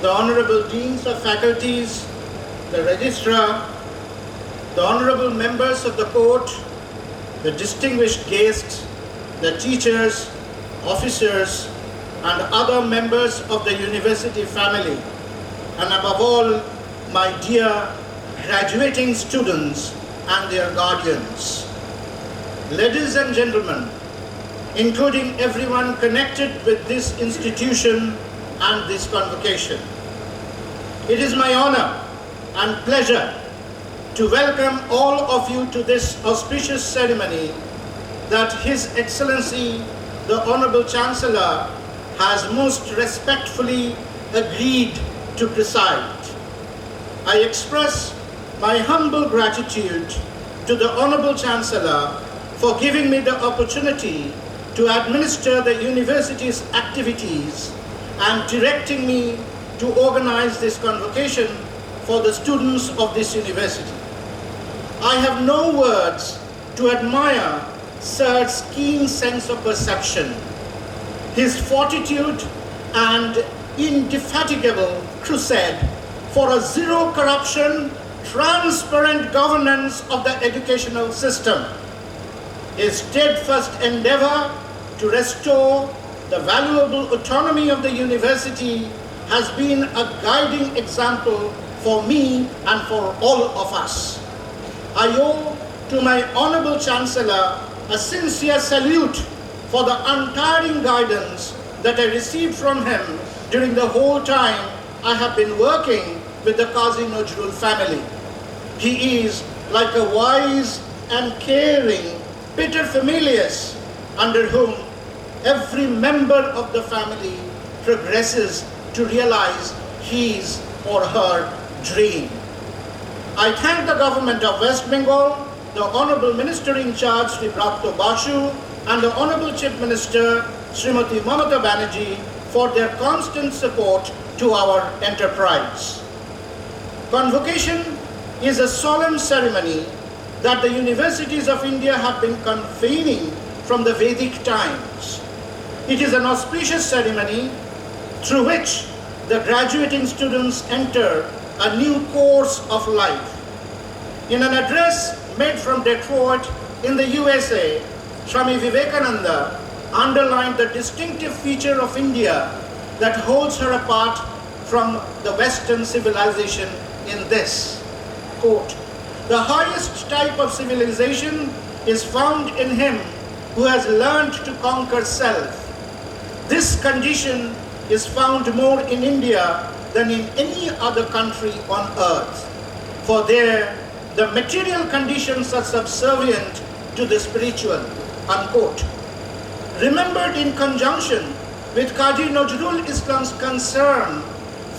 the Honorable Deans of Faculties, the Registrar, the Honorable Members of the Court, the distinguished guests, the teachers, officers, and other members of the university family, and above all, my dear graduating students and their guardians. Ladies and gentlemen, including everyone connected with this institution and this convocation, it is my honor and pleasure to welcome all of you to this auspicious ceremony that His Excellency, the Honorable Chancellor, has most respectfully agreed to preside. I express my humble gratitude to the Honorable Chancellor for giving me the opportunity to administer the university's activities and directing me to organize this convocation for the students of this university. I have no words to admire Sir's keen sense of perception, his fortitude and indefatigable crusade for a zero corruption, transparent governance of the educational system, his steadfast endeavor to restore the valuable autonomy of the university has been a guiding example for me and for all of us. I owe to my Honorable Chancellor a sincere salute for the untiring guidance that I received from him during the whole time I have been working with the Qazi Nazrul family. He is like a wise and caring paterfamilias under whom every member of the family progresses to realize his or her dream. I thank the government of West Bengal, the Honorable Minister in charge, Sri Brapto Basu, and the Honorable Chief Minister, Srimati Mamata Banerjee, for their constant support to our enterprise. Convocation is a solemn ceremony that the universities of India have been convening from the Vedic times. It is an auspicious ceremony through which the graduating students enter a new course of life. In an address made from Detroit in the USA, Swami Vivekananda underlined the distinctive feature of India that holds her apart from the Western civilization in this, quote, "The highest type of civilization is found in him who has learned to conquer self. This condition is found more in India than in any other country on earth, for there the material conditions are subservient to the spiritual," unquote. Remembered in conjunction with Qazi Nazrul Islam's concern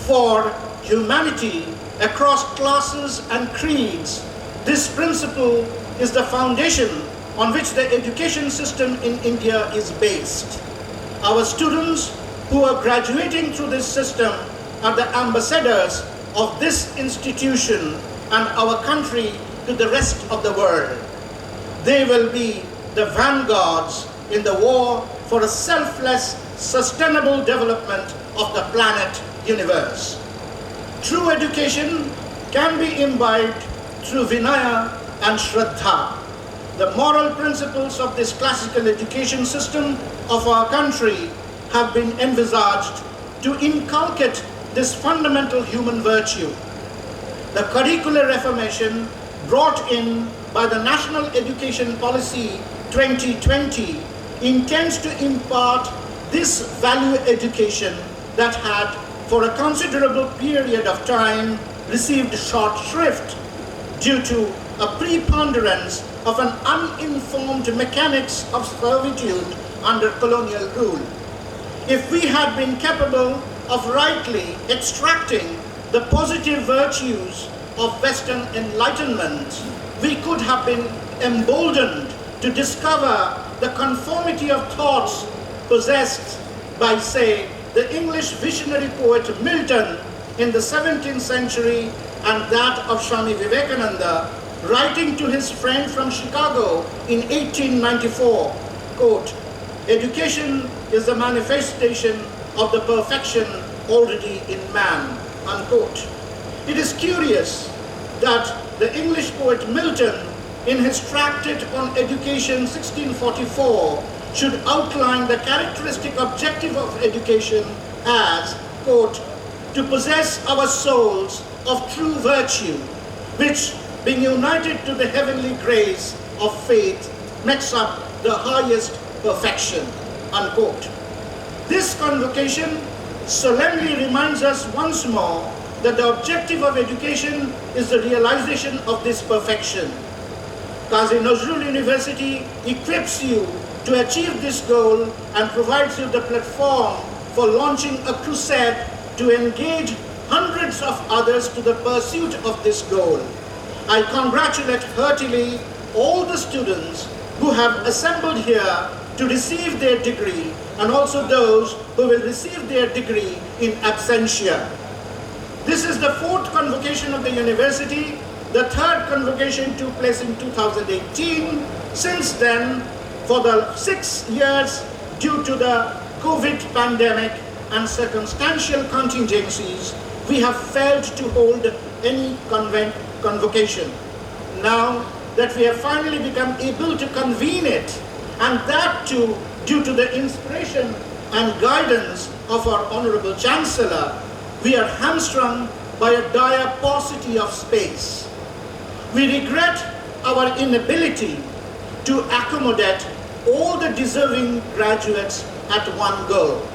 for humanity across classes and creeds, this principle is the foundation on which the education system in India is based. Our students who are graduating through this system are the ambassadors of this institution and our country to the rest of the world. They will be the vanguards in the war for a selfless, sustainable development of the planet universe. True education can be imbibed through Vinaya and Shraddha. The moral principles of this classical education system of our country have been envisaged to inculcate this fundamental human virtue. The curricular reformation brought in by the National Education Policy 2020 intends to impart this value education that had, for a considerable period of time, received short shrift due to a preponderance of an uninformed mechanics of servitude under colonial rule. If we had been capable of rightly extracting the positive virtues of Western enlightenment, we could have been emboldened to discover the conformity of thoughts possessed by, say, the English visionary poet Milton in the 17th century and that of Swami Vivekananda, writing to his friend from Chicago in 1894, quote, "Education is the manifestation of the perfection already in man, unquote. It is curious that the English poet Milton, in his tractate on education 1644, should outline the characteristic objective of education as, quote, to possess our souls of true virtue, which, being united to the heavenly grace of faith, makes up the highest perfection, unquote. This convocation solemnly reminds us once more that the objective of education is the realization of this perfection. Qazi Nazrul University equips you to achieve this goal and provides you the platform for launching a crusade to engage hundreds of others to the pursuit of this goal. I congratulate heartily all the students who have assembled here to receive their degree, and also those who will receive their degree in absentia. This is the fourth convocation of the university. The third convocation took place in 2018. Since then, for the 6 years, due to the COVID pandemic and circumstantial contingencies, we have failed to hold any convocation. Now that we have finally become able to convene it, and that too due to the inspiration and guidance of our Honorable Chancellor, we are hamstrung by a dire paucity of space. We regret our inability to accommodate all the deserving graduates at one go.